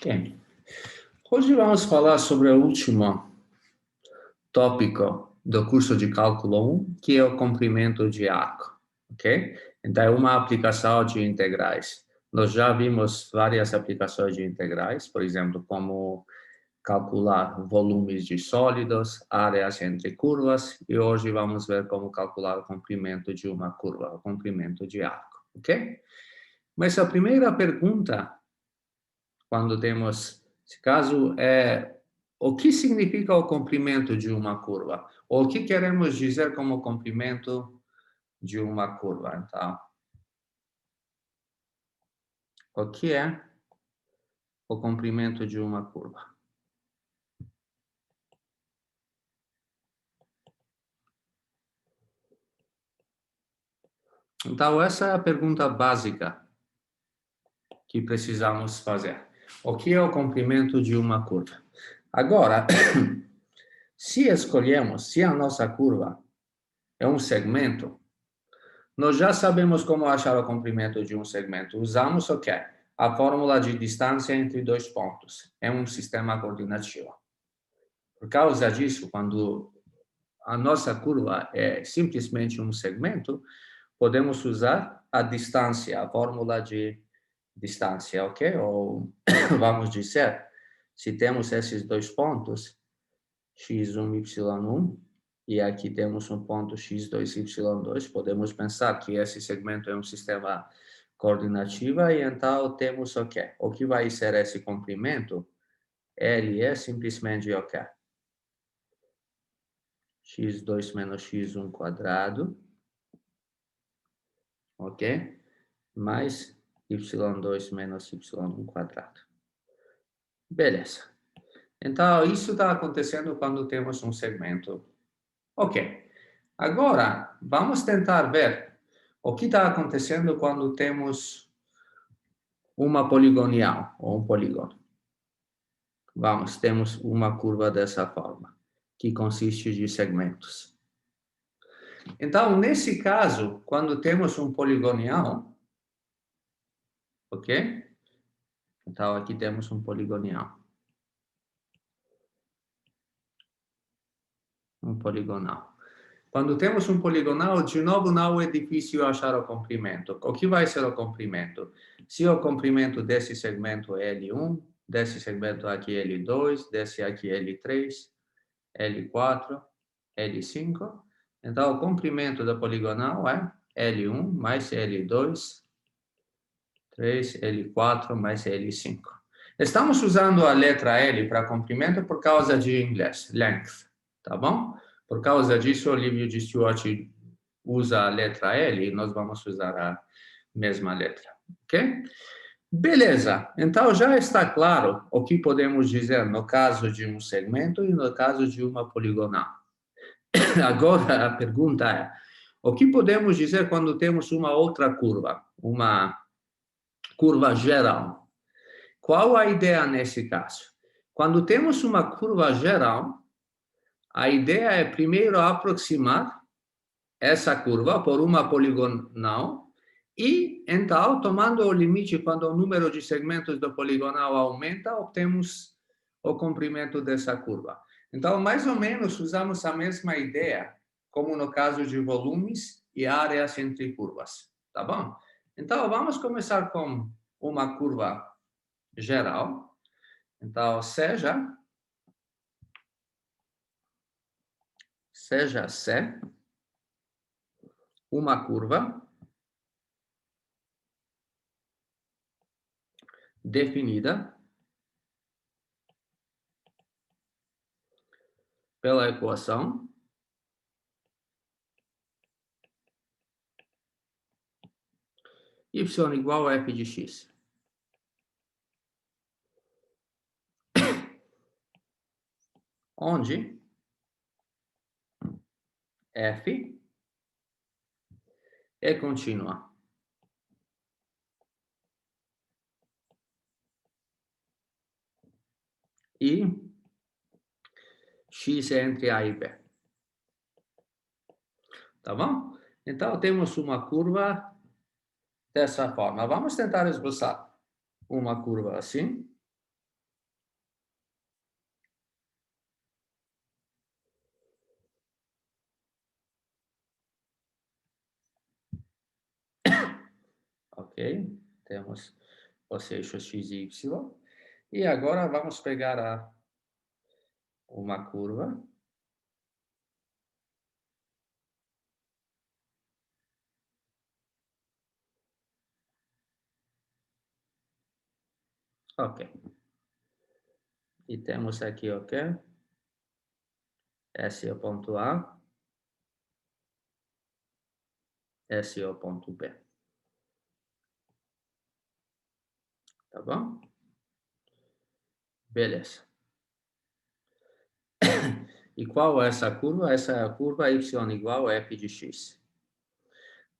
Ok. Hoje vamos falar sobre o último tópico do curso de cálculo 1, que é o comprimento de arco, ok? Então, é uma aplicação de integrais. Nós já vimos várias aplicações de integrais, por exemplo, como calcular volumes de sólidos, áreas entre curvas, e hoje vamos ver como calcular o comprimento de uma curva, o comprimento de arco, ok? Mas a primeira pergunta, quando temos esse caso, é o que significa o comprimento de uma curva? Ou o que queremos dizer como comprimento de uma curva? Então, o que é o comprimento de uma curva? Então, essa é a pergunta básica que precisamos fazer. O que é o comprimento de uma curva? Agora, se escolhemos, se a nossa curva é um segmento, nós já sabemos como achar o comprimento de um segmento. Usamos o quê? A fórmula de distância entre dois pontos. É um sistema coordenativo. Por causa disso, quando a nossa curva é simplesmente um segmento, podemos usar a distância, a fórmula de distância, ok? Ou vamos dizer, se temos esses dois pontos, x1, y1, e aqui temos um ponto x2, y2, podemos pensar que esse segmento é um sistema coordenativo, e então temos o quê? O que vai ser esse comprimento? Ele é simplesmente o quê? x2 menos x1 quadrado, ok? Mais y2 menos y1 quadrado. Beleza. Então, isso está acontecendo quando temos um segmento. Ok. Agora, vamos tentar ver o que está acontecendo quando temos uma poligonal, ou um polígono. Vamos, temos uma curva dessa forma, que consiste de segmentos. Então, nesse caso, quando temos um poligonal, ok? Então, aqui temos um poligonal. Um poligonal. Quando temos um poligonal, de novo, não é difícil achar o comprimento. O que vai ser o comprimento? Se o comprimento desse segmento é L1, desse segmento aqui é L2, desse aqui é L3, L4, L5, então o comprimento da poligonal é L1 mais L2, 3, L4 mais L5. Estamos usando a letra L para comprimento por causa de inglês, length, tá bom? Por causa disso, o livro de Stewart usa a letra L e nós vamos usar a mesma letra, ok? Beleza, então já está claro o que podemos dizer no caso de um segmento e no caso de uma poligonal. Agora a pergunta é, o que podemos dizer quando temos uma outra curva, uma curva geral? Qual a ideia nesse caso? Quando temos uma curva geral, a ideia é primeiro aproximar essa curva por uma poligonal e, então, tomando o limite quando o número de segmentos do poligonal aumenta, obtemos o comprimento dessa curva. Então, mais ou menos, usamos a mesma ideia, como no caso de volumes e áreas entre curvas, tá bom? Então, vamos começar com uma curva geral. Então, seja C uma curva definida pela equação y igual a f de x. Onde f é contínua. E x é entre A e B. Tá bom? Então, temos uma curva dessa forma. Vamos tentar esboçar uma curva assim. ok? Temos os eixos x e y. E agora vamos pegar uma curva. Ok. E temos aqui, ok? Esse é o ponto A. Esse é o ponto B. Tá bom? Beleza. E qual é essa curva? Essa é a curva y igual a f de x.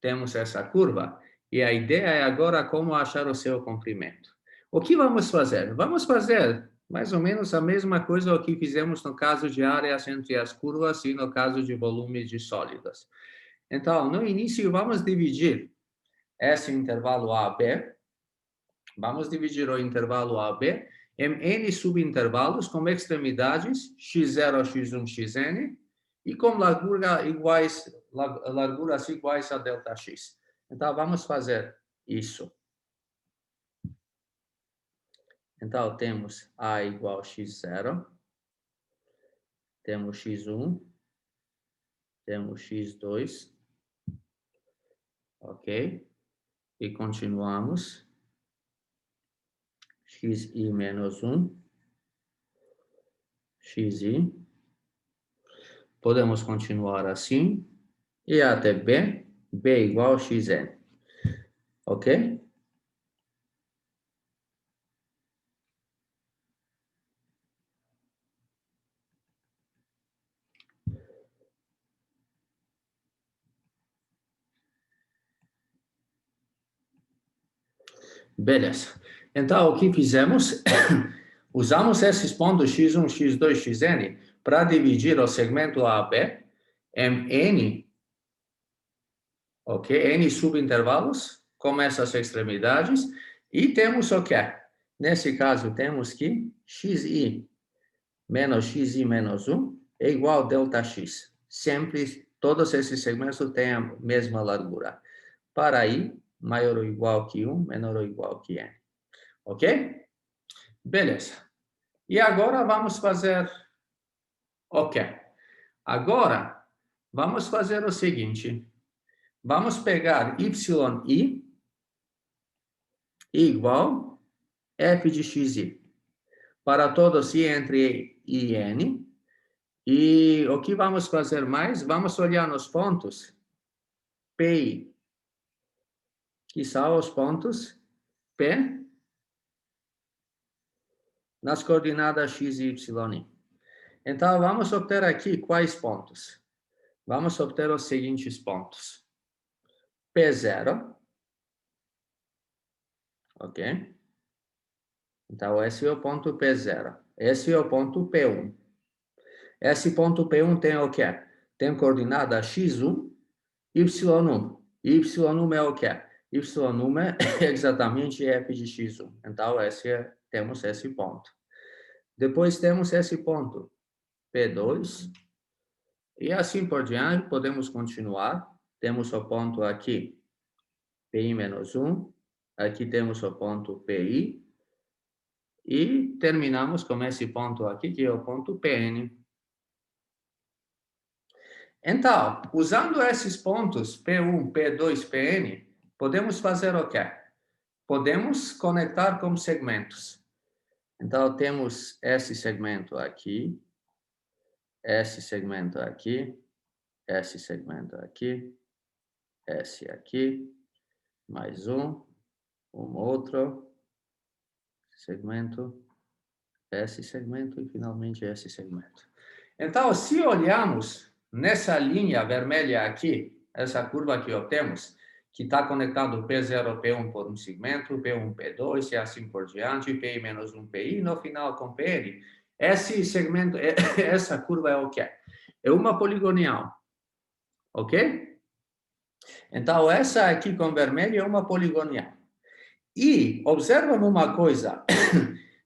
Temos essa curva e a ideia é agora como achar o seu comprimento. O que vamos fazer? Vamos fazer mais ou menos a mesma coisa que fizemos no caso de áreas entre as curvas e no caso de volumes de sólidos. Então, no início, vamos dividir esse intervalo AB. Vamos dividir o intervalo AB em n subintervalos com extremidades x0, x1, xn e com larguras iguais a Δx. Então, vamos fazer isso. Então, temos A igual a x0, temos x1, temos x2, ok? E continuamos. Xi menos 1, xi. Podemos continuar assim. E até B, B igual a xn. Ok? Beleza. Então, o que fizemos? Usamos esses pontos x1, x2, xn para dividir o segmento AB em n, ok? N subintervalos com essas extremidades. E temos o quê? Nesse caso, temos que xi menos 1 é igual a Δx. Sempre, todos esses segmentos têm a mesma largura. Para i, maior ou igual que 1, menor ou igual que n. Ok? Beleza. E agora vamos fazer... Ok. Agora, vamos fazer o seguinte. Vamos pegar yi igual f de xi. Para todos i entre i e n. E o que vamos fazer mais? Vamos olhar nos pontos P, que são os pontos P nas coordenadas x e y. Então, vamos obter aqui quais pontos? Vamos obter os seguintes pontos. P0, ok? Então, esse é o ponto P0. Esse é o ponto P1. Esse ponto P1 tem o quê? Tem coordenada x1, y1. Y1 é o quê? Y1 é exatamente f de x1. Então, temos esse ponto. Depois temos esse ponto P2. E assim por diante, podemos continuar. Temos o ponto aqui, Pi menos 1. Aqui temos o ponto Pi. E terminamos com esse ponto aqui, que é o ponto Pn. Então, usando esses pontos P1, P2, Pn, podemos fazer o quê? Podemos conectar com segmentos. Então, temos esse segmento aqui, esse segmento aqui, esse segmento aqui, esse aqui, mais um outro segmento, esse segmento e, finalmente, esse segmento. Então, se olharmos nessa linha vermelha aqui, essa curva que obtemos, que está conectado P0, P1 por um segmento, P1, P2 e assim por diante, Pi menos 1, Pi, no final com Pn, esse segmento, essa curva é o quê? É uma poligonal, ok? Então, essa aqui com vermelho é uma poligonal. E observa uma coisa,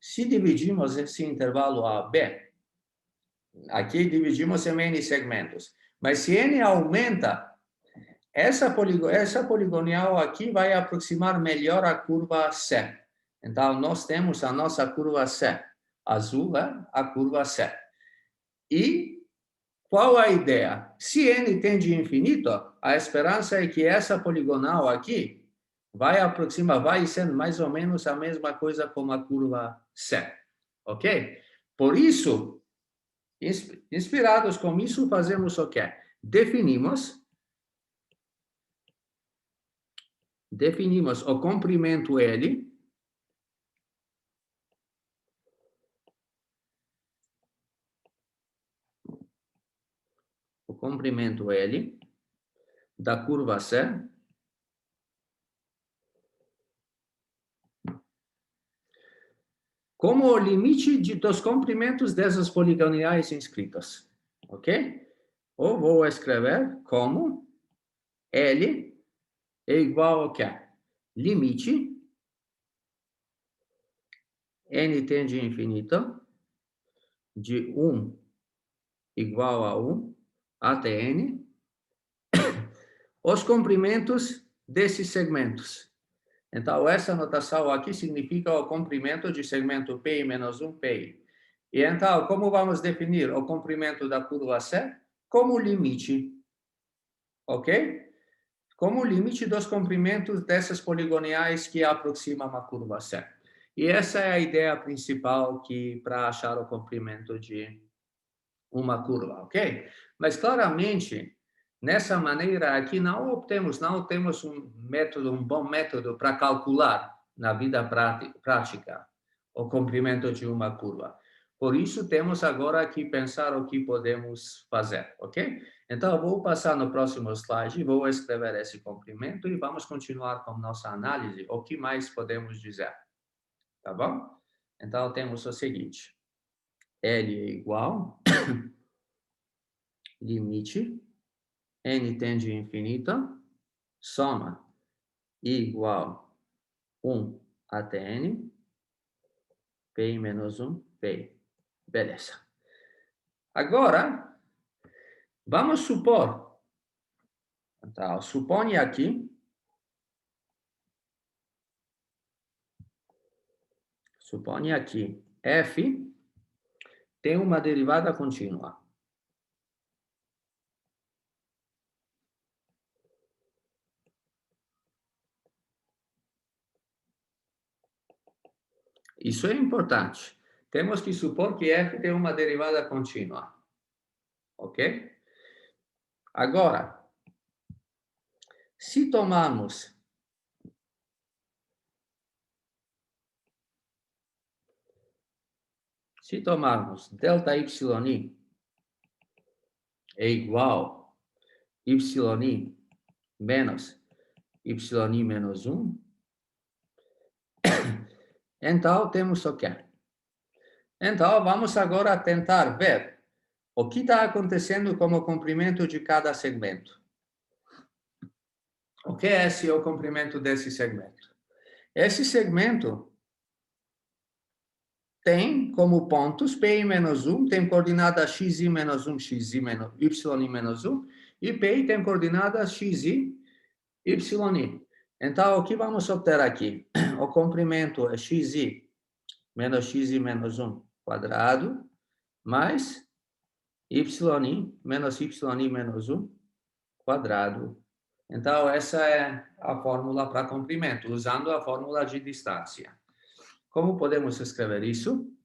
se dividimos esse intervalo AB, aqui dividimos em n segmentos, mas se n aumenta, essa poligonal aqui vai aproximar melhor a curva C. Então, nós temos a nossa curva C. Azul é a curva C. E qual a ideia? Se n tende a infinito, a esperança é que essa poligonal aqui vai aproximar, vai ser mais ou menos a mesma coisa como a curva C. Ok? Por isso, inspirados com isso, fazemos o quê? Definimos o comprimento L da curva C como o limite dos comprimentos dessas poligonais inscritas. Ok? Ou vou escrever como L é igual ao quê? Limite n tende a infinito de 1 igual a 1 até n os comprimentos desses segmentos. Então, essa notação aqui significa o comprimento de segmento PI menos 1 PI. E então, como vamos definir o comprimento da curva C? Como limite. Ok? Como limite dos comprimentos dessas poligonais que aproximam a curva C. E essa é a ideia principal para achar o comprimento de uma curva, ok? Mas claramente, nessa maneira aqui, não temos um bom método para calcular na vida prática o comprimento de uma curva. Por isso, temos agora que pensar o que podemos fazer, ok? Então, eu vou passar no próximo slide, vou escrever esse comprimento e vamos continuar com nossa análise. O que mais podemos dizer? Tá bom? Então, temos o seguinte. L é igual limite n tende a infinito, soma igual 1 até n, pi menos 1, pi. Beleza. Agora, vamos supor. Então, supõe aqui f tem uma derivada contínua. Isso é importante. Temos que supor que f tem uma derivada contínua. Ok? Agora, se tomarmos delta y é igual a y menos y menos 1, então temos o quê? Então, vamos agora tentar ver o que está acontecendo com o comprimento de cada segmento. O que é o comprimento desse segmento? Esse segmento tem como pontos Pi menos 1, tem coordenada xi menos 1, xi menos y menos 1, e Pi tem coordenadas xi, yi. Então, o que vamos obter aqui? O comprimento é xi menos xi menos 1 quadrado, mais y menos y menos 1 quadrado. Então, essa é a fórmula para comprimento, usando a fórmula de distância. Como podemos escrever isso?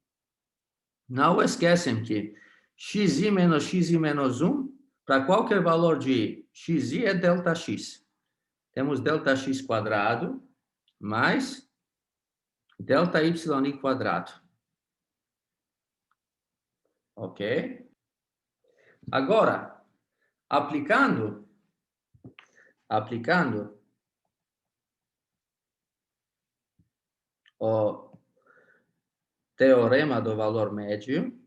Não esquecem que xi menos 1, para qualquer valor de xi é delta x. Temos delta x quadrado mais delta y quadrado. Ok? Agora, aplicando o teorema do valor médio,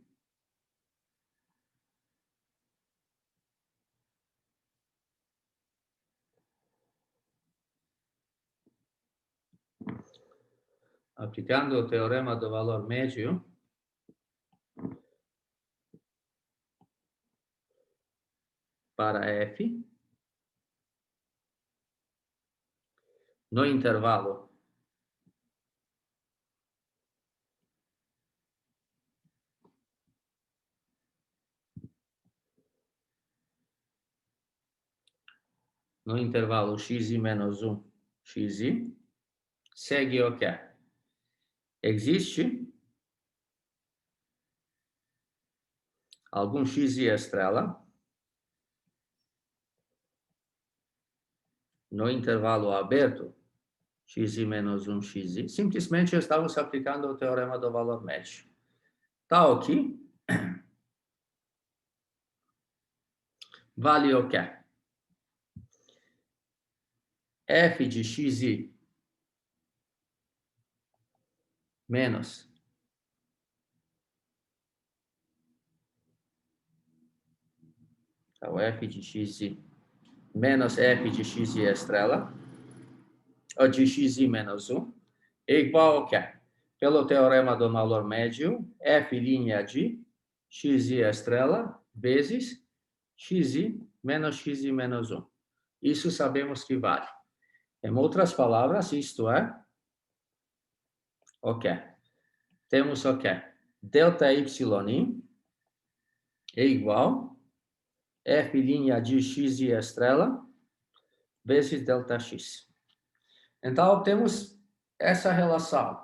aplicando o teorema do valor médio, para f, no intervalo xi menos 1, xi, segue o quê? Existe algum xi estrela no intervalo aberto, xi menos 1, xi. Simplesmente estamos aplicando o teorema do valor médio. Tá aqui. Vale o quê? F de xi menos então, F de xi menos F de xi estrela, ou de xi menos 1, é igual ao quê? Pelo teorema do valor médio, F' de xi estrela vezes xi menos 1. Isso sabemos que vale. Em outras palavras, isto é o quê? Temos o quê? Delta y é igual F' de xi estrela vezes delta x. Então, temos essa relação.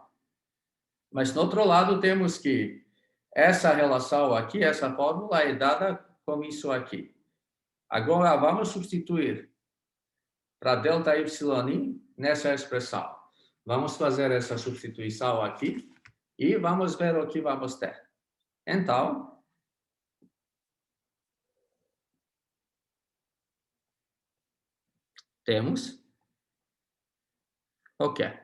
Mas, do outro lado, temos que essa relação aqui, essa fórmula é dada com isso aqui. Agora, vamos substituir para delta y nessa expressão. Vamos fazer essa substituição aqui e vamos ver o que vamos ter. Então, temos o quê?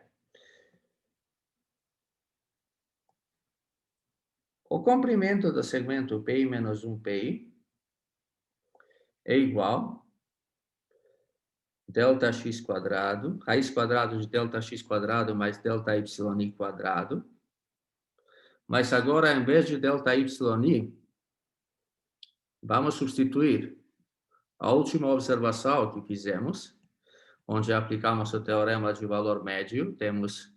O comprimento do segmento PI menos 1PI é igual delta x quadrado, raiz quadrada de delta x quadrado mais delta y quadrado. Mas agora, em vez de delta y, vamos substituir a última observação que fizemos, onde aplicamos o teorema de valor médio, temos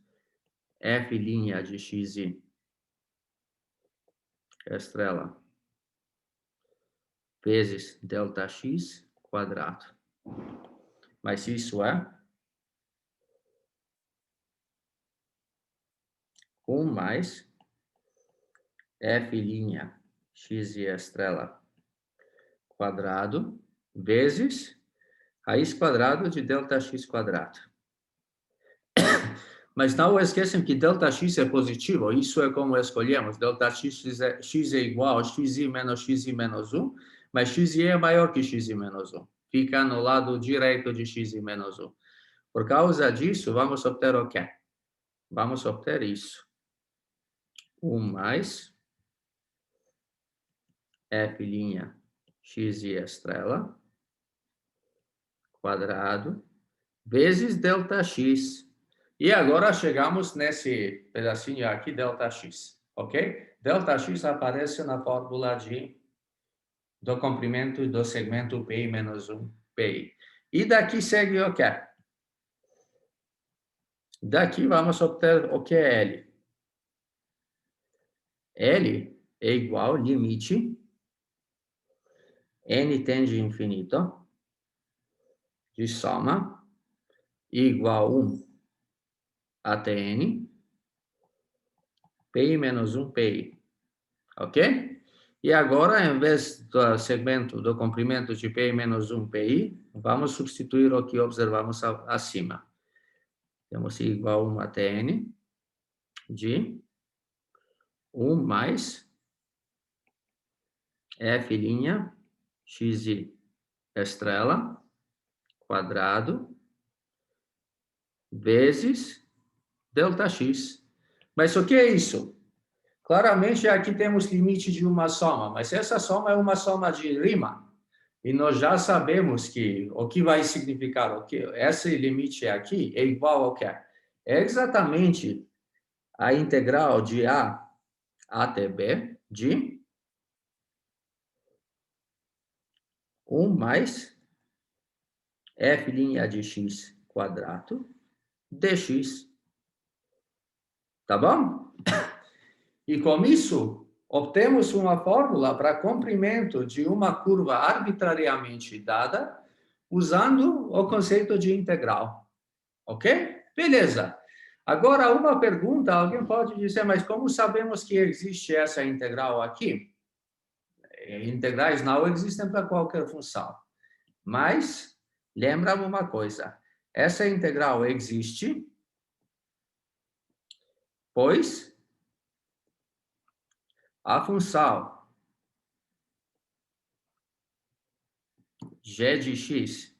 F' de xi estrela vezes delta x quadrado. Mas isso é 1 mais F' x estrela quadrado vezes raiz quadrada de delta x quadrado. Mas não esqueçam que delta x é positivo, isso é como escolhemos. Delta x é igual a xi menos 1, mas xi é maior que xi menos 1. Fica no lado direito de xi menos 1. Por causa disso, vamos obter o quê? Vamos obter isso. 1 mais F' x estrela quadrado vezes delta x. E agora chegamos nesse pedacinho aqui, delta x, ok? Delta x aparece na fórmula do comprimento do segmento PI menos 1 PI. E daqui segue o quê? Daqui vamos obter o que é L. L é igual limite n tende a infinito de soma igual 1 até n PI menos 1 PI. Ok? E agora, em vez do segmento do comprimento de PI menos 1 PI, vamos substituir o que observamos acima. Temos igual a 1 até n de 1 mais F' x estrela quadrado vezes delta x. Mas o que é isso? Claramente aqui temos limite de uma soma, mas essa soma é uma soma de Riemann. E nós já sabemos que o que vai significar o que esse limite aqui é igual ao quê? É exatamente a integral de A até B de 1 mais F' de x quadrado dx. Tá bom? E com isso, obtemos uma fórmula para comprimento de uma curva arbitrariamente dada, usando o conceito de integral. Ok? Beleza. Agora, uma pergunta, alguém pode dizer, mas como sabemos que existe essa integral aqui? Integrais não existem para qualquer função. Mas, lembra-me uma coisa, essa integral existe, pois a função g de x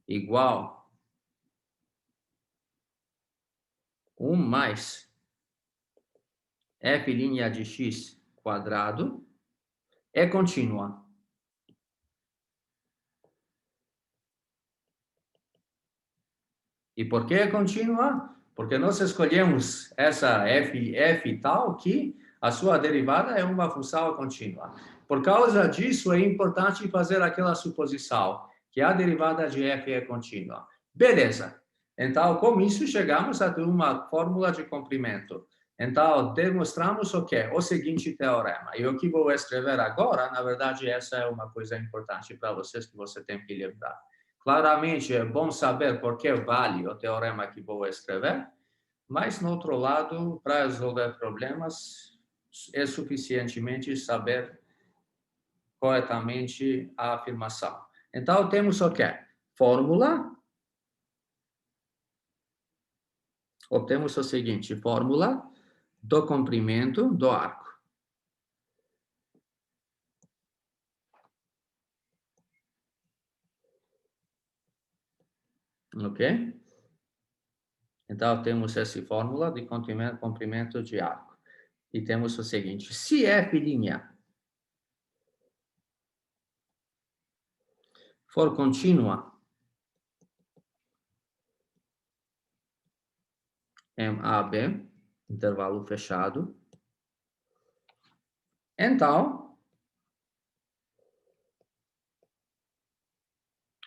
igual 1 mais f' de x quadrado é contínua. E por que é contínua? Porque nós escolhemos essa f tal que a sua derivada é uma função contínua. Por causa disso, é importante fazer aquela suposição, que a derivada de f é contínua. Beleza. Então, com isso, chegamos a uma fórmula de comprimento. Então, demonstramos o quê? O seguinte teorema. E o que vou escrever agora, na verdade, essa é uma coisa importante para vocês que você tem que lembrar. Claramente, é bom saber por que vale o teorema que vou escrever, mas, no outro lado, para resolver problemas, é suficientemente saber corretamente a afirmação. Então, temos o quê? Fórmula. Obtemos o seguinte, fórmula do comprimento do arco. Ok? Então, temos essa fórmula de comprimento de arco. E temos o seguinte, se f' for contínua em AB, intervalo fechado, então,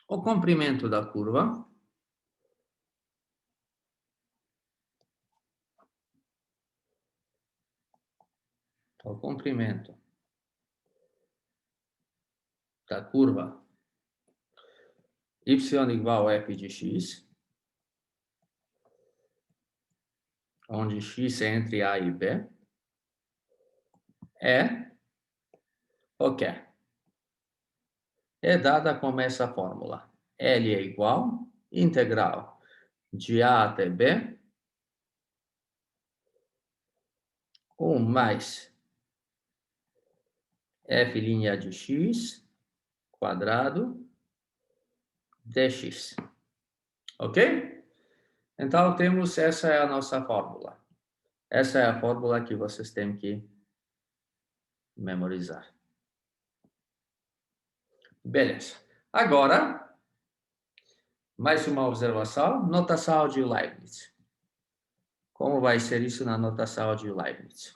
o comprimento da curva o comprimento da curva y igual a f de x, onde x é entre A e B, é o quê? É dada como essa fórmula. L é igual, integral de A até B, 1 mais f' de x quadrado dx. Ok? Então, temos, essa é a nossa fórmula. Essa é a fórmula que vocês têm que memorizar. Beleza. Agora, mais uma observação, notação de Leibniz. Como vai ser isso na notação de Leibniz?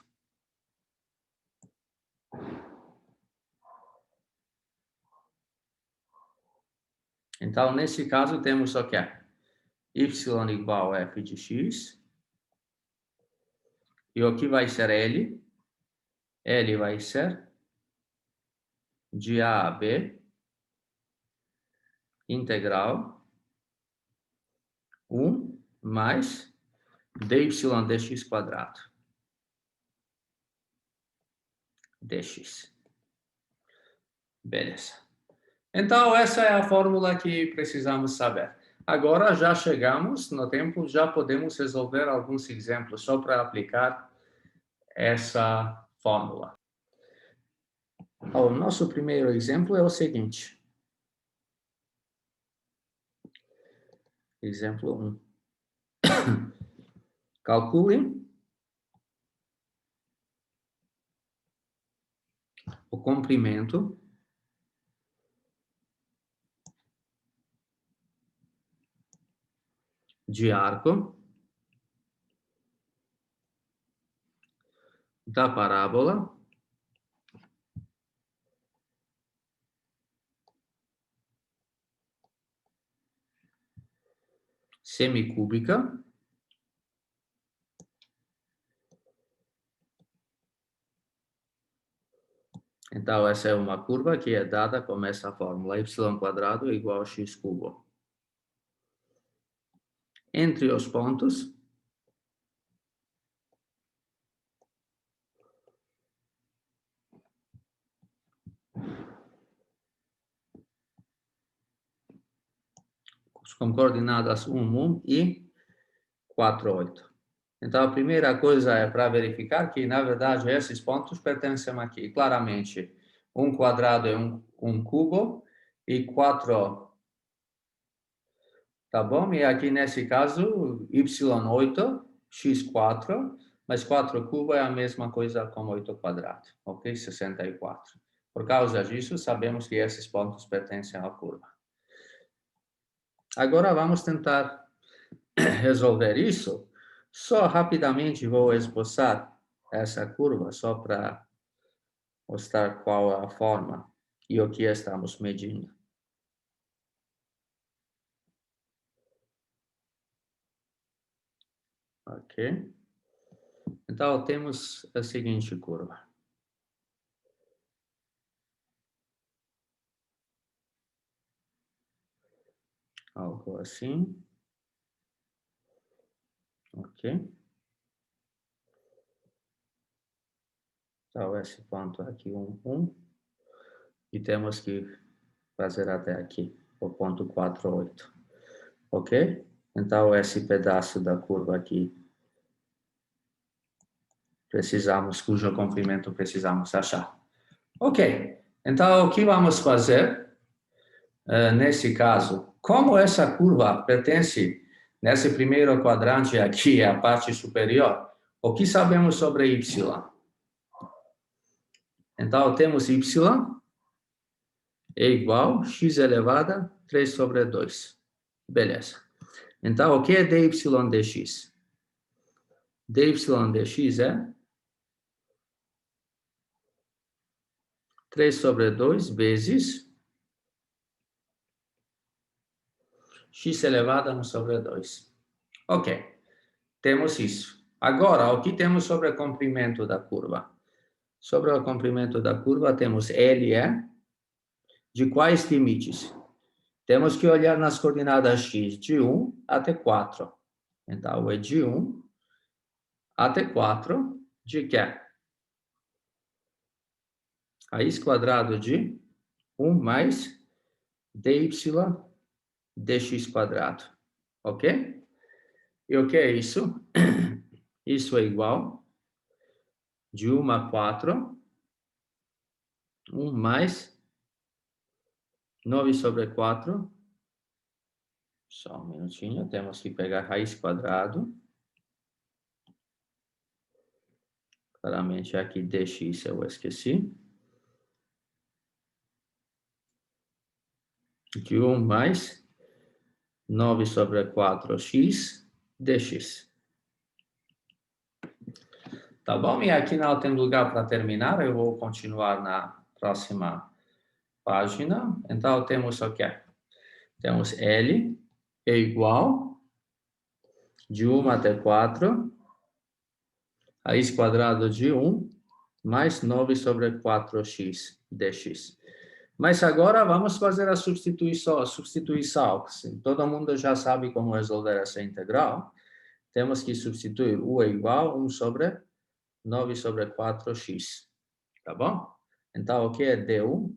Então, nesse caso, temos o quê? Y igual a f de x. E o que vai ser L? L vai ser de A a B, integral 1 mais dy dx quadrado. Dx. Beleza. Então, essa é a fórmula que precisamos saber. Agora, já chegamos no tempo, já podemos resolver alguns exemplos só para aplicar essa fórmula. O nosso primeiro exemplo é o seguinte. Exemplo 1. Calcule o comprimento de arco da parábola semicúbica. Então, essa é uma curva que é dada com essa fórmula, y² igual a x³. Entre os pontos, com coordenadas 1, 1 e 4, 8. Então, a primeira coisa é para verificar que, na verdade, esses pontos pertencem aqui. Claramente, 1² é um cubo e 4, tá bom? E aqui, nesse caso, y8, x4, mas 4 cubo é a mesma coisa com 8², ok? 64. Por causa disso, sabemos que esses pontos pertencem à curva. Agora, vamos tentar resolver isso. Só rapidamente vou esboçar essa curva, só para mostrar qual é a forma e o que estamos medindo. Ok? Então, temos a seguinte curva. Algo assim. Ok? Então, esse ponto aqui, 1, 1. E temos que fazer até aqui, o ponto 4, 8. Ok? Então, esse pedaço da curva aqui, cujo comprimento precisamos achar. Ok. Então, o que vamos fazer nesse caso? Como essa curva pertence nesse primeiro quadrante aqui, a parte superior, o que sabemos sobre y? Então, temos y é igual a x elevado a 3/2. Beleza. Então, o que é dy dx? dy dx é 3/2 vezes x elevado a 1/2. Ok, temos isso. Agora, o que temos sobre o comprimento da curva? Sobre o comprimento da curva, temos L de quais limites? Temos que olhar nas coordenadas x, de 1 até 4. Então, é de 1 até 4 de quê? Raiz² de 1 mais dy dx². Ok? E o que é isso? Isso é igual de 1 a 4, 1 mais 9/4. Só um minutinho, temos que pegar raiz². Claramente aqui dx eu esqueci. De 1 mais 9/4x dx. Tá bom? E aqui não tem lugar para terminar, eu vou continuar na próxima página. Então, temos o quê? Temos L é igual de 1 até 4, raiz² de 1, mais 9/4x dx. Mas agora vamos fazer a substituição. Todo mundo já sabe como resolver essa integral. Temos que substituir u é igual a 1 sobre 9/4x. Tá bom? Então, o que é du?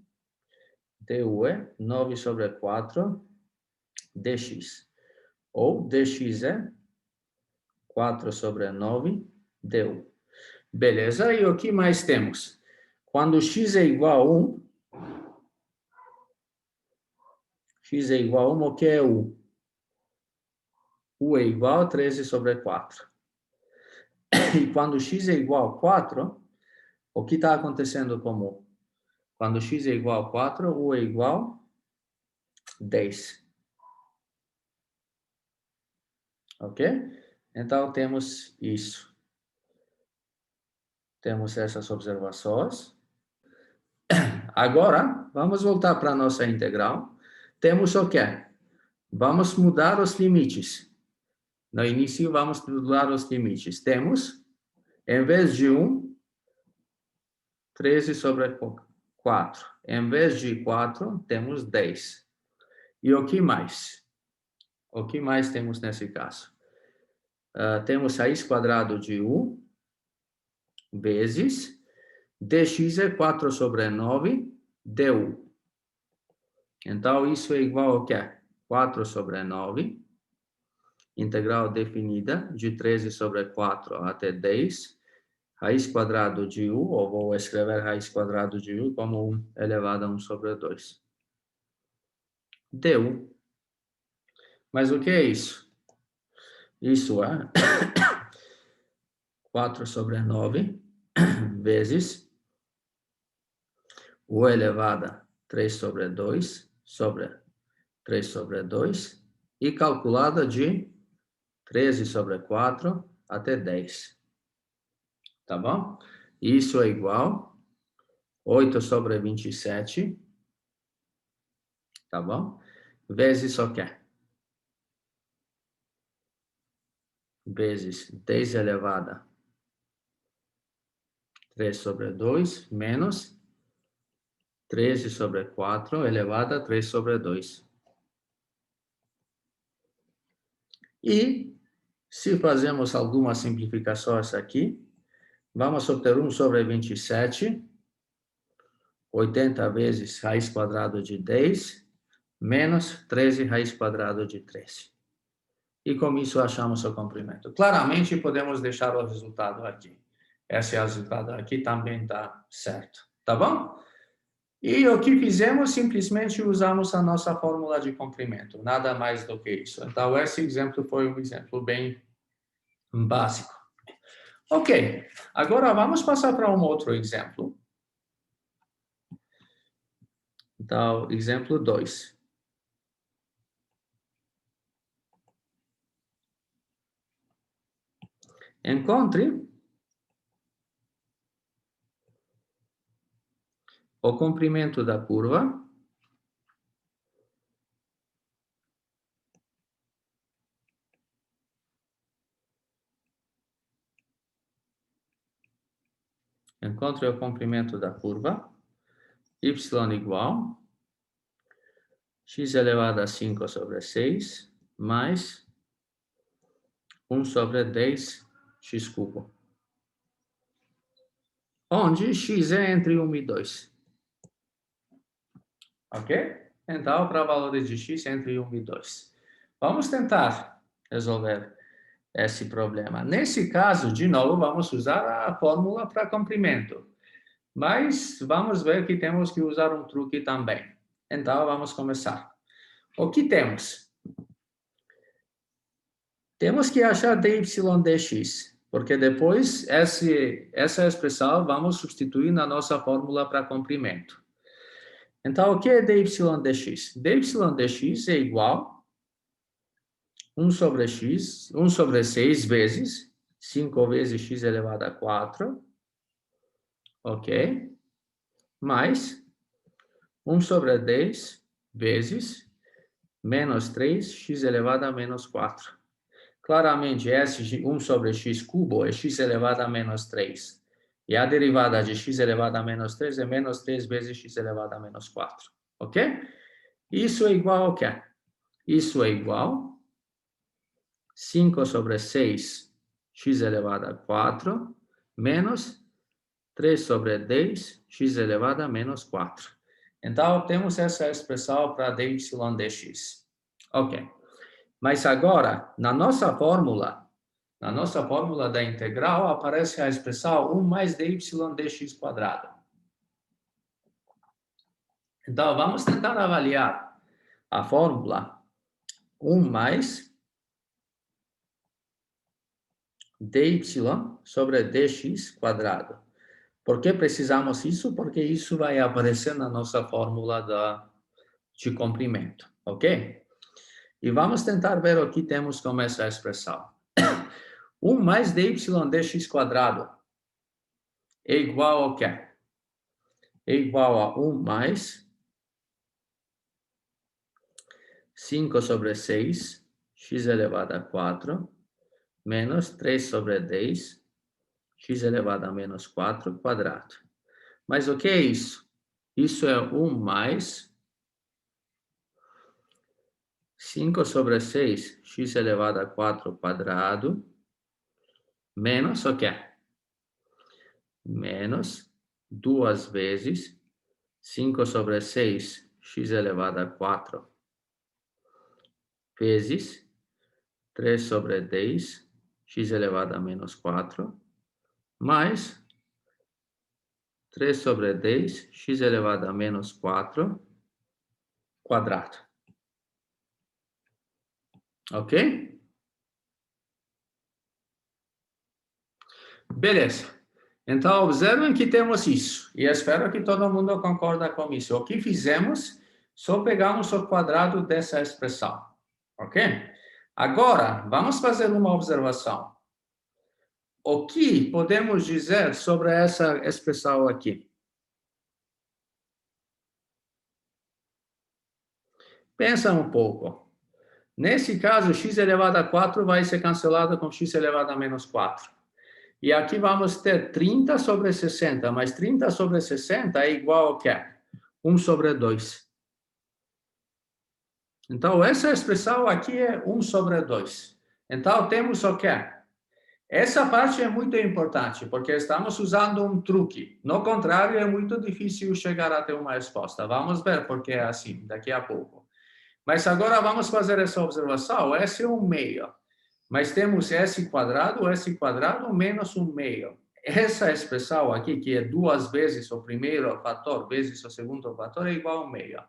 Du é 9/4 dx. Ou dx é 4/9 du. Beleza? E o que mais temos? Quando x é igual a 1, x é igual a 1, o que é u? U é igual a 13/4. E quando x é igual a 4, o que está acontecendo com u? Quando x é igual a 4, u é igual a 10. Ok? Então, temos isso. Temos essas observações. Agora, vamos voltar para a nossa integral. Temos o quê? Vamos mudar os limites. No início, vamos calcular os limites. Temos, em vez de 1, 13 sobre 4. Em vez de 4, temos 10. E o que mais? O que mais temos nesse caso? Temos raiz quadrada de 1 vezes dx é 4 sobre 9 du. Então, isso é igual ao quê? 4 sobre 9, integral definida, de 13 sobre 4 até 10, raiz quadrada de u, ou vou escrever raiz quadrada de u como 1 elevado a 1 sobre 2. Du. Mas o que é isso? Isso é 4 sobre 9 vezes u elevado a 3 sobre 2 sobre 3 sobre 2 e calculada de 13 sobre 4 até 10. Tá bom? Isso é igual a 8 sobre 27, tá bom? Vezes o quê? Vezes 10 elevado a 3 sobre 2 menos 13 sobre 4 elevado a 3 sobre 2. E, se fazemos algumas simplificações aqui, vamos obter 1 sobre 27, 80 vezes raiz quadrada de 10, menos 13 raiz quadrada de 13. E com isso achamos o comprimento. Claramente, podemos deixar o resultado aqui. Esse resultado aqui também está certo. Tá bom? E o que fizemos, simplesmente usamos a nossa fórmula de comprimento. Nada mais do que isso. Então, esse exemplo foi um exemplo bem básico. Ok, agora vamos passar para um outro exemplo. Então, exemplo 2. Encontre o comprimento da curva encontre o comprimento da curva y igual x elevado a 5 sobre 6 mais 1 sobre 10 x cubo, onde x é entre 1 e 2. Ok? Então, para valores de x entre 1 e 2. Vamos tentar resolver esse problema. Nesse caso, de novo, vamos usar a fórmula para comprimento. Mas vamos ver que temos que usar um truque também. Então, vamos começar. O que temos? Temos que achar dy dx, porque depois essa expressão vamos substituir na nossa fórmula para comprimento. Então, o que é dy dx? Dy dx é igual a 1 sobre x, 1 sobre 6 vezes 5 vezes x elevado a 4, ok? Mais 1 sobre 10 vezes menos 3 x elevado a menos 4. Claramente, esse 1 sobre x cubo é x elevado a menos 3. E a derivada de x elevado a menos 3 é menos 3 vezes x elevado a menos 4. Ok? Isso é igual ao quê? Isso é igual a 5 sobre 6 x elevado a 4 menos 3 sobre 10 x elevado a menos 4. Então, temos essa expressão para dy dx. Ok. Mas agora, na nossa fórmula da integral, aparece a expressão 1 mais dy dx quadrado. Então, vamos tentar avaliar a fórmula 1 mais dy sobre dx quadrado. Por que precisamos isso? Porque isso vai aparecer na nossa fórmula de comprimento, ok? E vamos tentar ver o que temos como essa expressão. 1 mais dy dx quadrado é igual ao quê? É igual a 1 mais 5 sobre 6 x elevado a 4 menos 3 sobre 10, x elevado a menos 4 quadrado. Mas o que é isso? Isso é 1 mais 5 sobre 6, x elevado a 4 quadrado, menos o quê? Menos 2 vezes 5 sobre 6, x elevado a 4, vezes 3 sobre 10, x elevado a menos 4, mais 3 sobre 10, x elevado a menos 4, quadrado. Ok? Beleza. Então, observem que temos isso. E espero que todo mundo concorda com isso. O que fizemos? Só pegamos o quadrado dessa expressão. Ok? Agora, vamos fazer uma observação. O que podemos dizer sobre essa expressão aqui? Pensa um pouco. Nesse caso, x elevado a 4 vai ser cancelado com x elevado a menos 4. E aqui vamos ter 30 sobre 60, mas 30 sobre 60 é igual ao quê? 1 sobre 2. Então, essa expressão aqui é 1 sobre 2. Então, temos o quê? Essa parte é muito importante, porque estamos usando um truque. No contrário, é muito difícil chegar até uma resposta. Vamos ver porque é assim, daqui a pouco. Mas agora vamos fazer essa observação. S é 1 meio. Mas temos S quadrado menos 1 meio. Essa expressão aqui, que é 2 vezes o primeiro fator vezes o segundo fator, é igual a meio.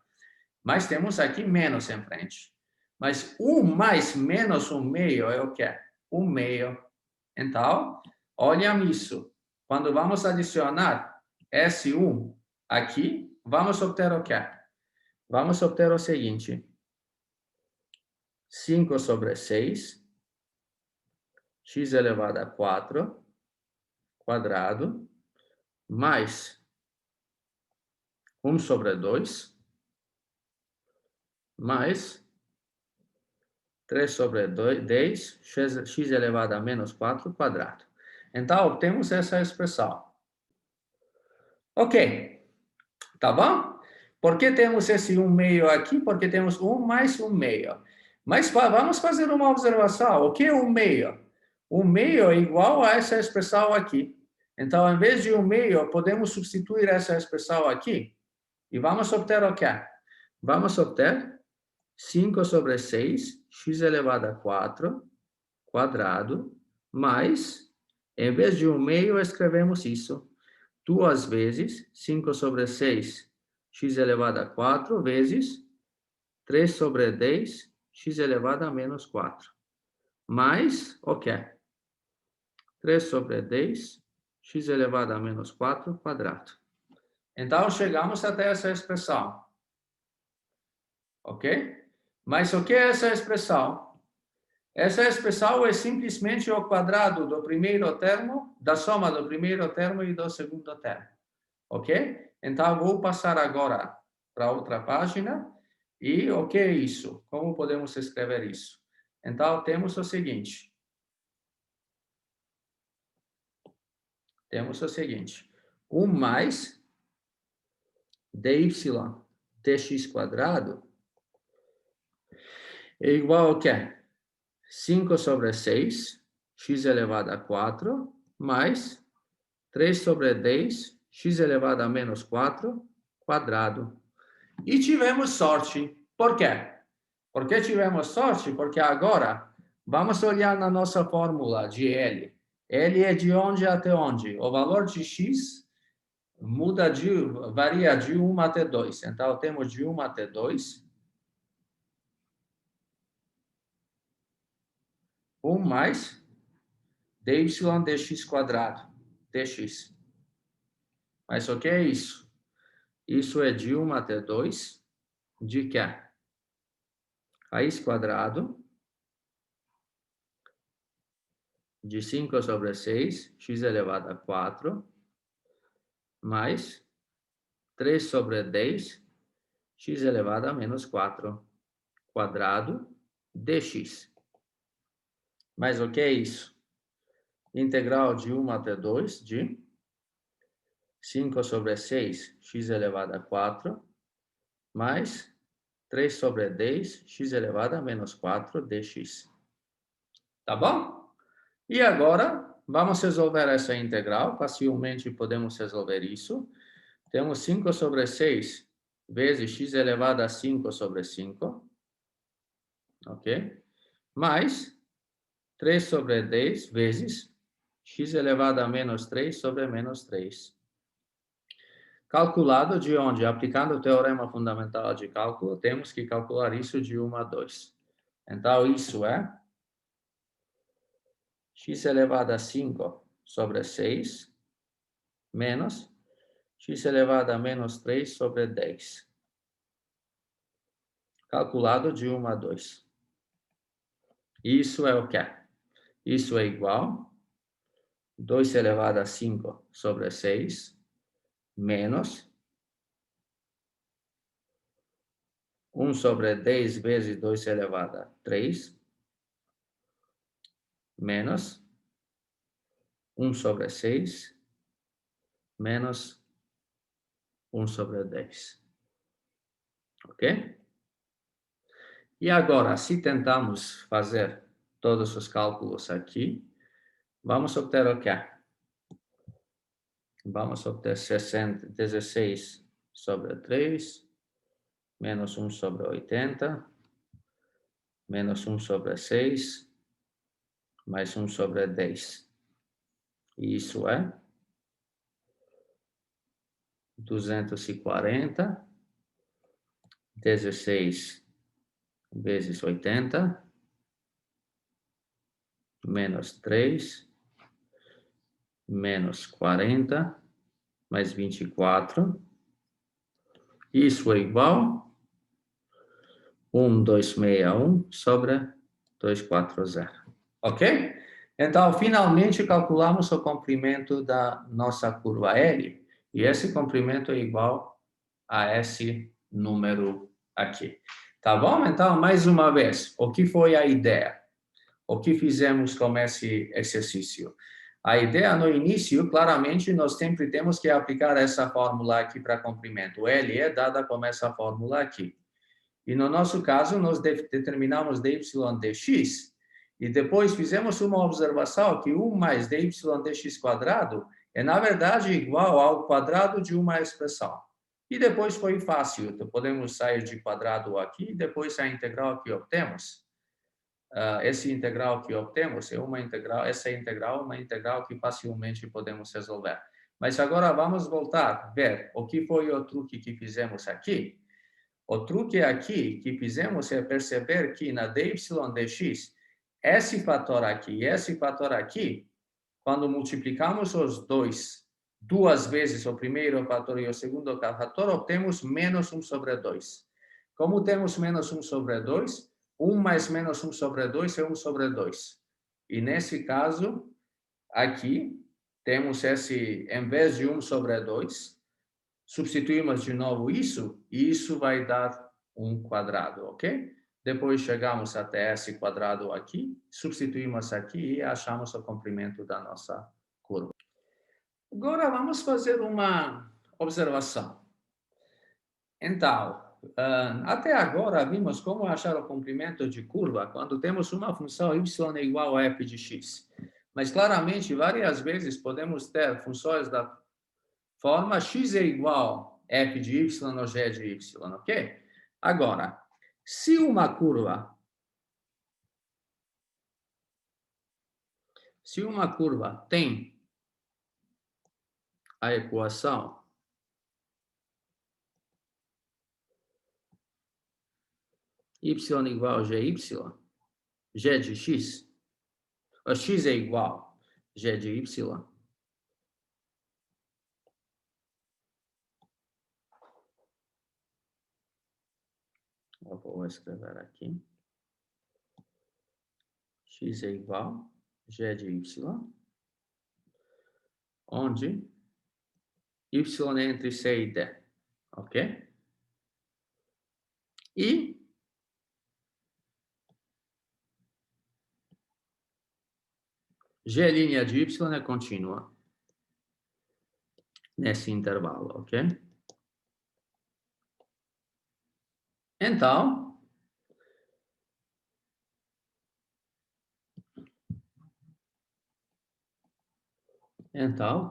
Mas temos aqui menos em frente. Mas 1 mais menos 1 meio é o quê? 1 meio. Então, olha isso. Quando vamos adicionar S1 aqui, vamos obter o quê? Vamos obter o seguinte. 5 sobre 6, x elevado a 4, quadrado, mais 1 sobre 2, mais 3 sobre 10, x elevado a menos 4, quadrado. Então, obtemos essa expressão. Ok, tá bom? Por que temos esse 1 meio aqui? Porque temos 1 mais 1 meio. Mas vamos fazer uma observação. O que é 1 meio? 1 meio é igual a essa expressão aqui. Então, em vez de 1 meio, podemos substituir essa expressão aqui. E vamos obter o quê? Vamos obter 5 sobre 6, x elevado a 4, quadrado, mais, em vez de 1 meio, escrevemos isso. 2 vezes 5 sobre 6, x elevado a 4, vezes 3 sobre 10, x elevado a menos 4. Mais, o quê? 3 sobre 10, x elevado a menos 4, quadrado. Então, chegamos até essa expressão. Ok? Mas o que é essa expressão? Essa expressão é simplesmente o quadrado do primeiro termo, da soma do primeiro termo e do segundo termo. Ok? Então, vou passar agora para outra página. E o que é isso? Como podemos escrever isso? Então, temos o seguinte. Temos o seguinte. 1 mais dy dx quadrado é igual ao quê? 5 sobre 6, x elevado a 4, mais 3 sobre 10, x elevado a menos 4, quadrado. E tivemos sorte. Por quê? Por que tivemos sorte? Porque agora, vamos olhar na nossa fórmula de L. L é de onde até onde? O valor de x varia de 1 até 2. Então, temos de 1 até 2. 1 mais dy dx quadrado, dx. Mas o que é isso? Isso é de 1 até 2, de quê? Raiz quadrado de 5 sobre 6, x elevado a 4, mais 3 sobre 10, x elevado a menos 4, quadrado, dx. Mas o que é isso? Integral de 1 até 2 de 5 sobre 6, x elevado a 4, mais 3 sobre 10, x elevado a menos 4 dx. Tá bom? E agora, vamos resolver essa integral. Facilmente podemos resolver isso. Temos 5 sobre 6 vezes x elevado a 5 sobre 5. Ok? Mais 3 sobre 10 vezes x elevado a menos 3 sobre menos 3. Calculado de onde? Aplicando o teorema fundamental de cálculo, temos que calcular isso de 1 a 2. Então, isso é x elevado a 5 sobre 6 menos x elevado a menos 3 sobre 10. Calculado de 1 a 2. Isso é o quê? Isso é igual a 2 elevado a 5 sobre 6 menos 1 sobre 10 vezes 2 elevado a 3 menos 1 sobre 6 menos 1 sobre 10. Ok? E agora, se tentamos fazer todos os cálculos aqui, vamos obter o quê? Vamos obter 16 sobre 3, menos 1 sobre 80, menos 1 sobre 6, mais 1 sobre 10. E isso é 240, 16 vezes 80, menos 3, menos 40, mais 24. Isso é igual a 1261 sobre 240. Ok? Então, finalmente, calculamos o comprimento da nossa curva L. E esse comprimento é igual a esse número aqui. Tá bom? Então, mais uma vez, o que foi a ideia? O que fizemos com esse exercício? A ideia no início, claramente, nós sempre temos que aplicar essa fórmula aqui para comprimento. L é dada como essa fórmula aqui. E no nosso caso, nós determinamos dy dx, e depois fizemos uma observação que 1 mais dy dx quadrado é, na verdade, igual ao quadrado de uma expressão. E depois foi fácil, então, podemos sair de quadrado aqui, e depois a integral que obtemos. Esse integral que obtemos é uma integral, essa integral é uma integral que facilmente podemos resolver. Mas agora vamos voltar, ver o que foi o truque que fizemos aqui. O truque aqui que fizemos é perceber que na dy dx, esse fator aqui e esse fator aqui, quando multiplicamos os dois duas vezes, o primeiro fator e o segundo fator, obtemos menos 1 sobre 2. Como temos menos 1 sobre 2, 1 mais menos 1 sobre 2 é 1 sobre 2. E nesse caso, aqui, temos esse, em vez de 1 sobre 2, substituímos de novo isso, e isso vai dar 1 quadrado, ok? Depois chegamos até esse quadrado aqui, substituímos aqui e achamos o comprimento da nossa curva. Agora vamos fazer uma observação. Então, até agora vimos como achar o comprimento de curva quando temos uma função y igual a f de x. Mas claramente, várias vezes podemos ter funções da forma x é igual a f de y ou g de y, ok? Agora, se uma curva tem a equação y igual a gy, g de x, ou x é igual a g de y, eu vou escrever aqui, x é igual a g de y, onde y é entre c e d, ok? E G' de y é contínua nesse intervalo, ok? Então,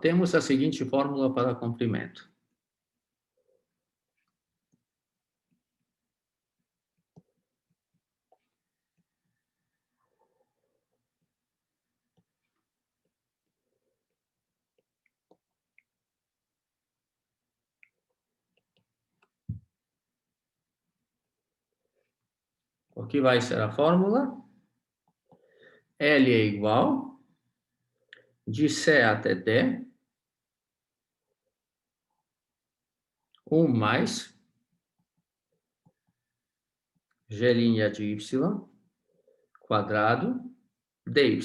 temos a seguinte fórmula para comprimento. O que vai ser a fórmula? L é igual de C até D, 1 mais G' de y quadrado dy.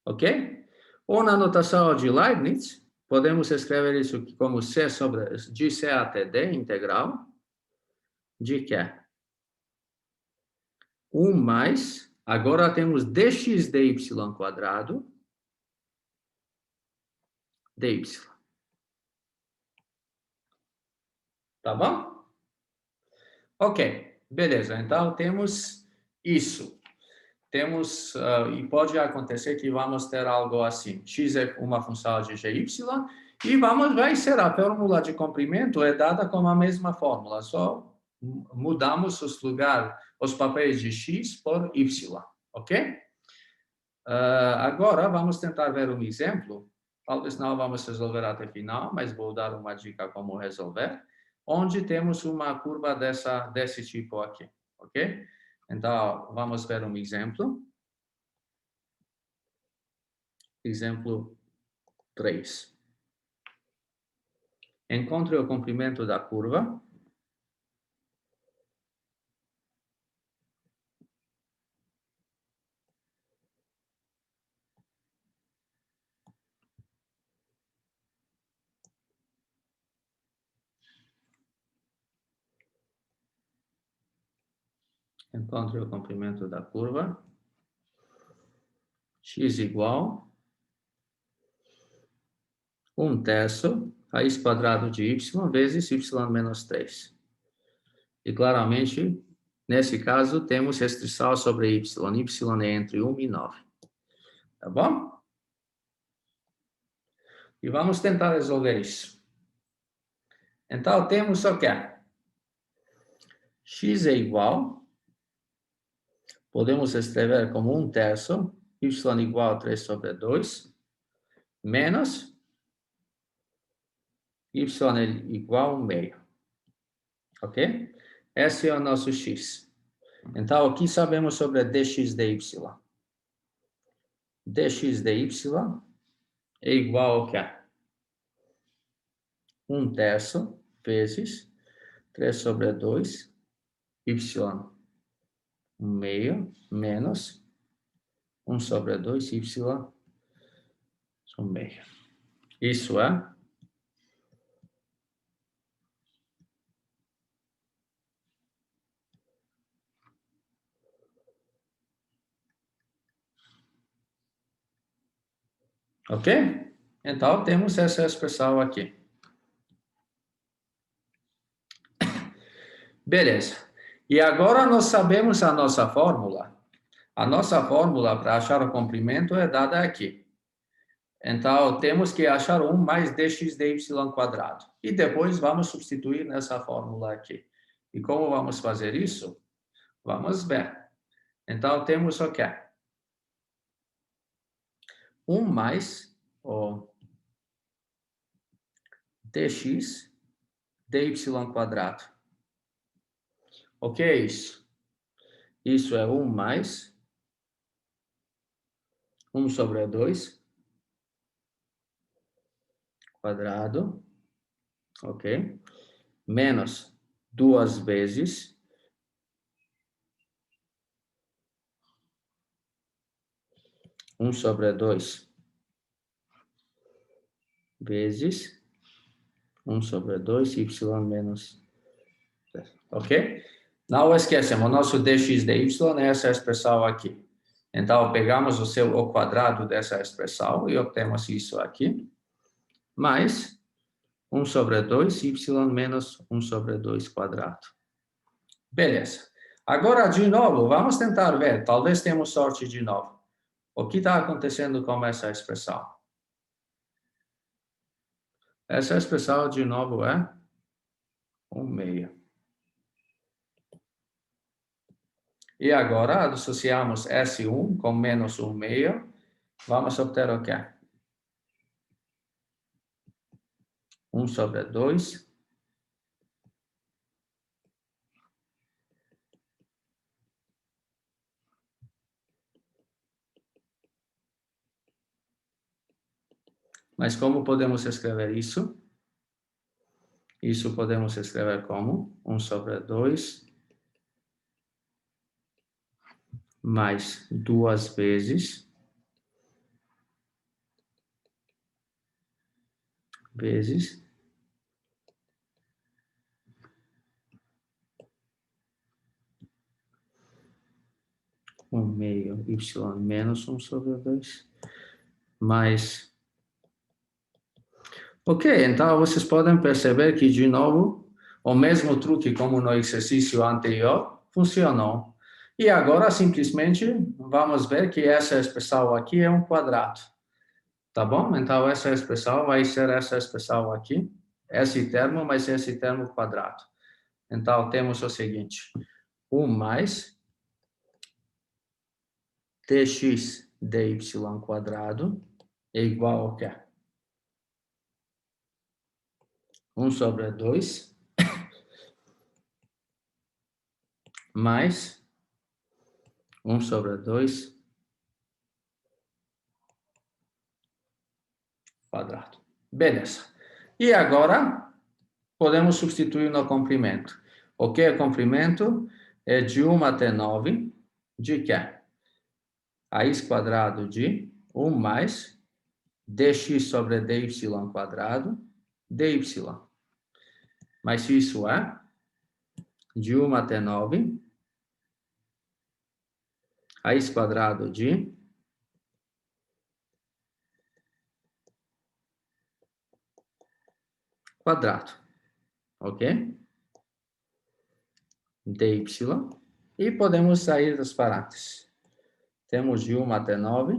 Ok? Ou na notação de Leibniz, podemos escrever isso aqui como C sobre de C até D integral de que? 1 mais, agora temos dx dy quadrado dy. Tá bom? Ok, beleza. Então, temos isso. Temos, e pode acontecer que vamos ter algo assim. X é uma função de gy, e vai ser a fórmula de comprimento é dada com a mesma fórmula, só mudamos os papéis de x por y, ok? Agora, vamos tentar ver um exemplo. Talvez não vamos resolver até o final, mas vou dar uma dica como resolver, onde temos uma curva desse tipo aqui, ok? Então, vamos ver um exemplo. Exemplo 3. Encontre o comprimento da curva. Encontre o comprimento da curva. X igual 1/3 raiz quadrada de y vezes y menos 3. E claramente, nesse caso, temos restrição sobre y. Y é entre 1 e 9. Tá bom? E vamos tentar resolver isso. Então, temos o quê? X é igual, podemos escrever como 1/3, y igual a 3 sobre 2, menos y é igual a 1/2. Ok? Esse é o nosso x. Então, o que sabemos sobre dx dy? Dx dy é igual ao quê? 1/3 vezes 3 sobre 2, y 1/2, menos 1 sobre 2, y 1/2. Isso é? Ok? Então, temos essa expressão aqui. Beleza. E agora nós sabemos a nossa fórmula. A nossa fórmula para achar o comprimento é dada aqui. Então, temos que achar 1 mais dx dy quadrado. E depois vamos substituir nessa fórmula aqui. E como vamos fazer isso? Vamos ver. Então, temos o quê? 1 mais o dx dy quadrado. O que é isso? Isso é 1 mais 1 sobre 2 quadrado, ok? Menos 2 vezes 1 sobre 2 vezes 1 sobre 2, y menos 3, ok? Não esqueçamos, o nosso dx dy é essa expressão aqui. Então, pegamos o quadrado dessa expressão e obtemos isso aqui, mais 1 sobre 2y menos 1 sobre 2 quadrado. Beleza. Agora, de novo, vamos tentar ver. Talvez tenhamos sorte de novo. O que está acontecendo com essa expressão? Essa expressão, de novo, é 1/6. E agora, associamos S1 com menos 1/6. Vamos obter o quê? 1 sobre 2. Mas como podemos escrever isso? Isso podemos escrever como 1 sobre 2 mais 2 vezes 1/2 y menos 1 sobre 2 mais... Ok, então vocês podem perceber que, de novo, o mesmo truque como no exercício anterior funcionou. E agora, simplesmente, vamos ver que essa expressão aqui é um quadrado. Tá bom? Então, essa expressão vai ser essa expressão aqui. Esse termo vai ser esse termo quadrado. Então, temos o seguinte. 1 mais dx dy quadrado é igual ao quê? 1 sobre 2 mais 1 sobre 2 quadrado. Beleza. E agora, podemos substituir no comprimento. O que é comprimento? É de 1 até 9, de quê? Raiz quadrado de 1 mais dx sobre dy quadrado, dy. Mas isso é de 1 até 9, raiz quadrado de quadrado, ok? Dy. E podemos sair das parênteses. Temos de 1 até 9,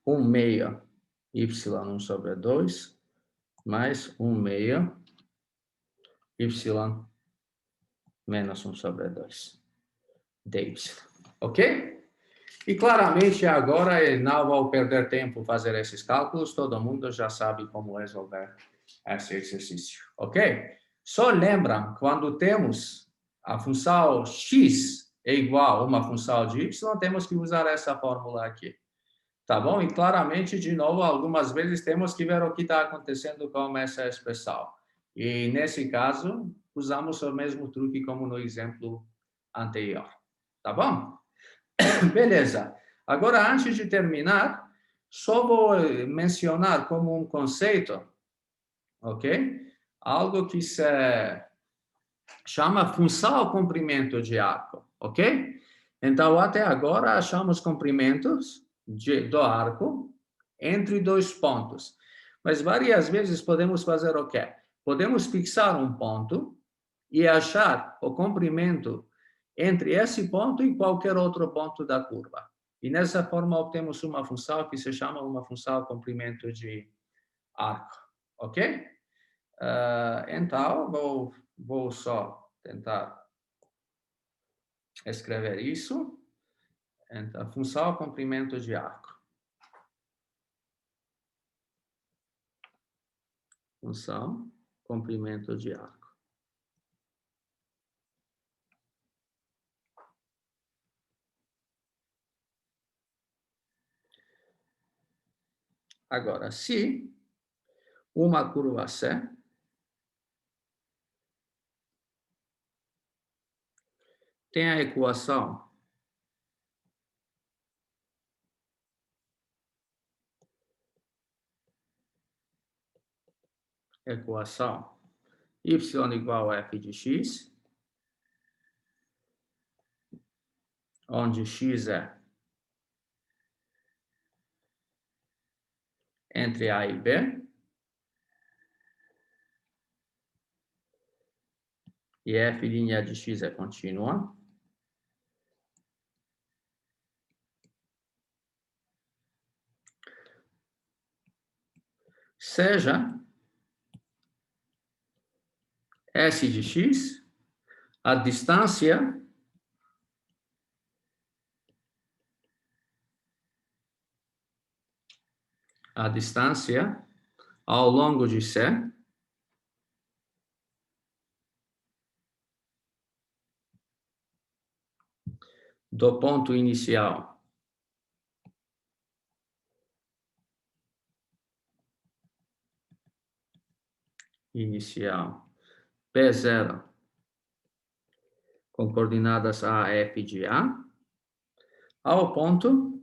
1/6 y1 sobre 2, mais 1/6 y menos 1 sobre 2, dy. Ok? E claramente agora eu não vou perder tempo fazer esses cálculos, todo mundo já sabe como resolver esse exercício, ok? Só lembram, quando temos a função x é igual a uma função de y, temos que usar essa fórmula aqui, tá bom? E claramente, de novo, algumas vezes temos que ver o que está acontecendo com essa expressão. E nesse caso, usamos o mesmo truque como no exemplo anterior, tá bom? Beleza. Agora, antes de terminar, só vou mencionar como um conceito, ok? Algo que se chama função comprimento de arco, ok? Então, até agora, achamos comprimentos do arco entre dois pontos. Mas várias vezes podemos fazer o quê? Podemos fixar um ponto e achar o comprimento entre esse ponto e qualquer outro ponto da curva. E nessa forma obtemos uma função que se chama uma função comprimento de arco, ok? Então, vou só tentar escrever isso. Então, função comprimento de arco. Função comprimento de arco. Agora, se uma curva C tem a equação y igual a f de x, onde x é entre A e B, e f' de x é contínua, seja S de x a distância ao longo de C do ponto inicial P0 com coordenadas A, F de A, ao ponto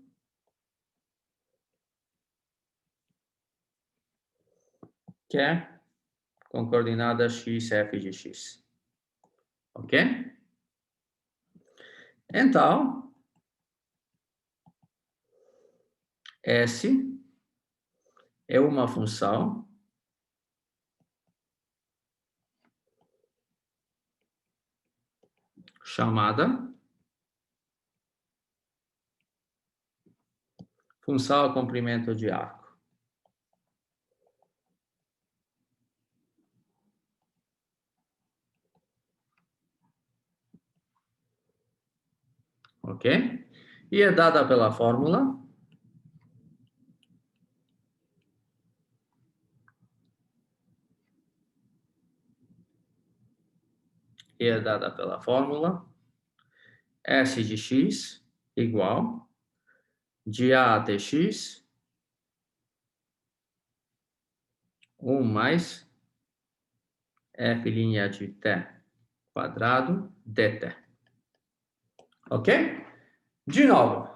que é com coordenadas x, f de x. Ok? Então, S é uma função chamada função a comprimento de arco. Ok? E é dada pela fórmula S de x igual de A até x 1 mais f' de t quadrado dt. Ok? De novo.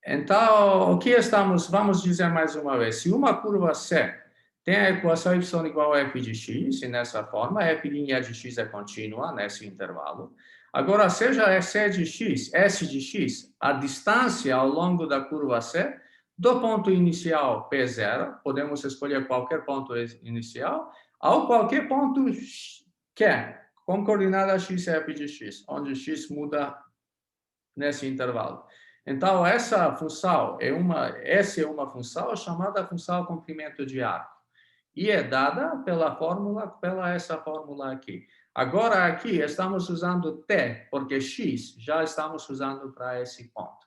Então, o que estamos... Vamos dizer mais uma vez. Se uma curva C tem a equação y igual a f de x, e nessa forma, f' de x é contínua nesse intervalo. Agora, seja S de x, S de x, a distância ao longo da curva C, do ponto inicial P0, podemos escolher qualquer ponto inicial, ao qualquer ponto que é, com coordenada x, f de x, onde x muda nesse intervalo. Então, essa é uma função chamada função comprimento de arco. E é dada pela essa fórmula aqui. Agora, aqui, estamos usando t, porque x já estamos usando para esse ponto.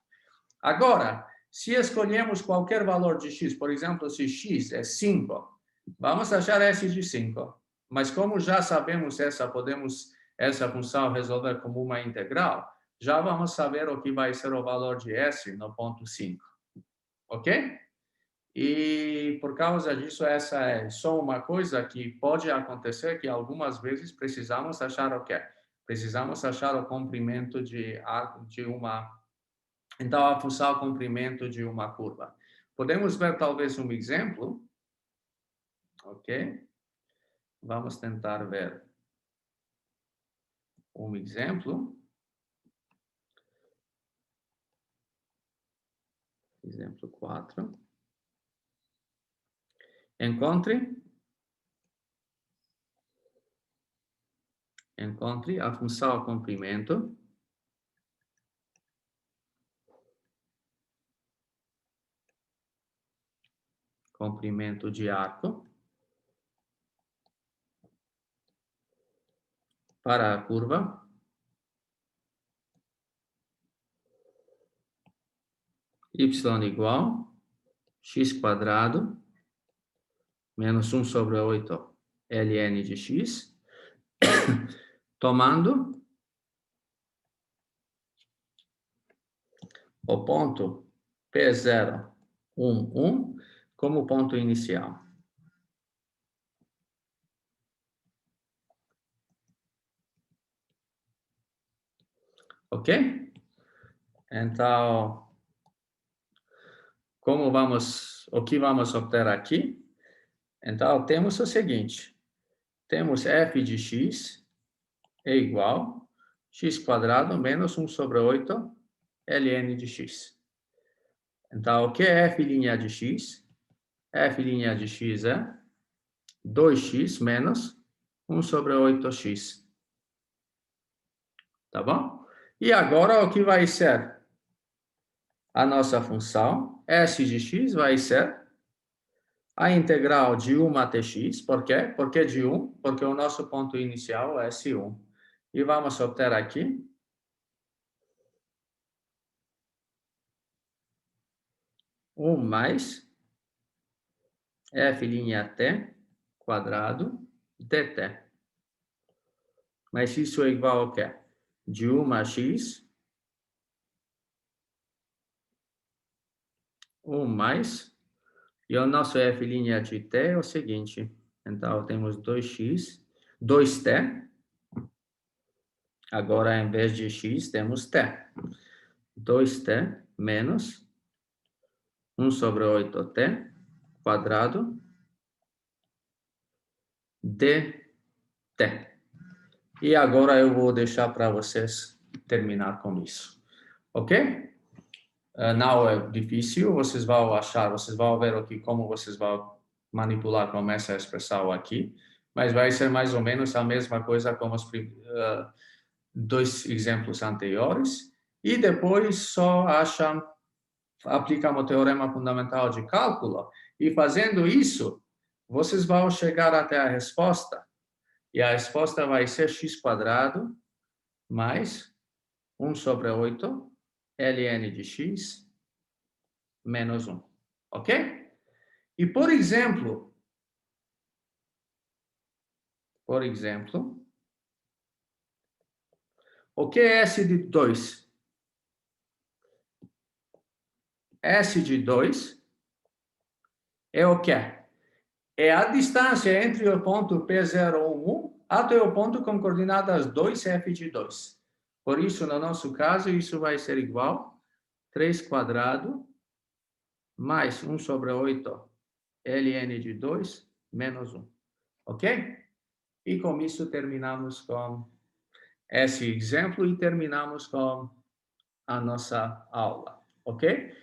Agora, se escolhemos qualquer valor de x, por exemplo, se x é 5, vamos achar S de 5. Mas como já sabemos podemos essa função resolver como uma integral, já vamos saber o que vai ser o valor de S no ponto 5. Ok? E por causa disso, essa é só uma coisa que pode acontecer, que algumas vezes precisamos achar o quê? Precisamos achar o comprimento de uma... Então, a função comprimento de uma curva. Podemos ver talvez um exemplo. Ok? Vamos tentar ver um exemplo. Exemplo 4. Encontre a função comprimento de arco para a curva y igual x quadrado menos 1 sobre 8 ln de x, tomando o ponto P0, 1, 1 como ponto inicial. Ok? Então, o que vamos obter aqui? Então, temos o seguinte. Temos f de x é igual x quadrado menos 1 sobre 8 ln de x. Então, o que é f' de x? F' de x é 2x menos 1 sobre 8x. Tá bom? E agora, o que vai ser a nossa função? S de x vai ser a integral de 1 até x. Por quê? Por que de 1? Porque o nosso ponto inicial é S1. E vamos obter aqui 1 mais f' quadrado dt. Mas isso é igual ao quê? De 1 a x, 1 mais, e o nosso f' de t é o seguinte. Então, temos 2x, 2t. Agora, em vez de x, temos t. 2t menos 1 sobre 8t quadrado dt. E agora eu vou deixar para vocês terminar com isso. Ok? Não é difícil, vocês vão achar, vocês vão ver aqui como vocês vão manipular com essa expressão aqui, mas vai ser mais ou menos a mesma coisa como os dois exemplos anteriores, e depois só aplicam o teorema fundamental de cálculo, e fazendo isso, vocês vão chegar até a resposta, e a resposta vai ser x² mais 1 sobre 8 ln de x menos 1. Ok? E, por exemplo, o que é S de 2? S de 2 é o quê? É a distância entre o ponto P0, 1 até o ponto com coordenadas 2, f de 2. Por isso, no nosso caso, isso vai ser igual a 3 quadrado mais 1 sobre 8 ln de 2 menos 1. Ok? E com isso terminamos com esse exemplo e terminamos com a nossa aula. Ok?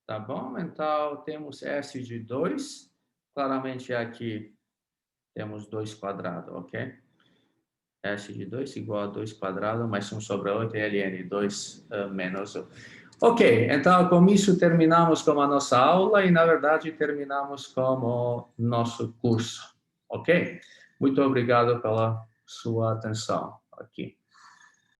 Tá bom? Então, temos S de 2. Claramente aqui temos 2 quadrado, ok? S de 2 igual a 2 quadrado mais 1 sobre 8 ln de 2 menos 1. Ok, então com isso terminamos com a nossa aula e, na verdade, terminamos com o nosso curso. Ok? Muito obrigado pela sua atenção aqui.